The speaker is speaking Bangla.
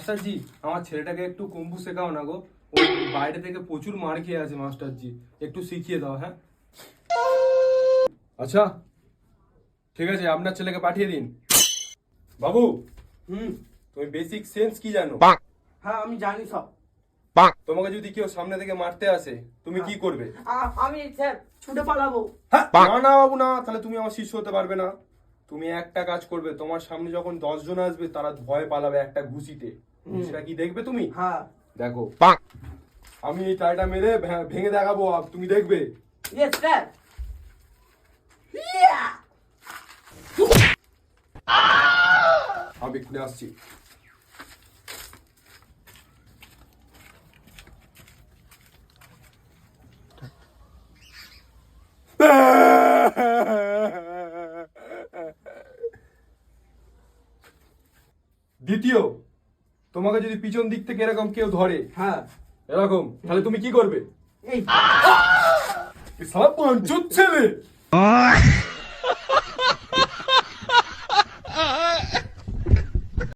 মাস্টারজি, আমার ছেলেটাকে একটু কুম্ফু শেখাও না গো। ও বাইরে থেকে প্রচুর মার খেয়ে আছে মাস্টারজি, একটু শিখিয়ে দাও। হ্যাঁ আচ্ছা ঠিক আছে, আপনার ছেলেকে পাঠিয়ে দিন। বাবু, তুমি বেসিক সেন্স কি জানো? হ্যাঁ আমি জানি সব। তোমাকে যদি কেউ সামনে থেকে মারতে আসে তুমি কি করবে? আমি স্যার ছুটে পালাবো। হ্যাঁ, না না বাবু না, তাহলে তুমি আমার শিষ্য হতে পারবে না। তুমি একটা কাজ করবে, তোমার সামনে যখন 10 জন আসবে তারা ভয় পালাবে একটা ঘুষিতে। ঘুষিটা কি দেখবে তুমি? হ্যাঁ দেখো, আমি এই টাইটা মেরে ভেঙে দেখাবো, তুমি দেখবে। Yes sir. আমি এক্ষুনি আসছি। দ্বিতীয়, তোমাকে যদি পিছন দিক থেকে এরকম কেউ ধরে, হ্যাঁ এরকম, তাহলে তুমি কি করবে? এই এই শালা পাঁচুত ছেলে।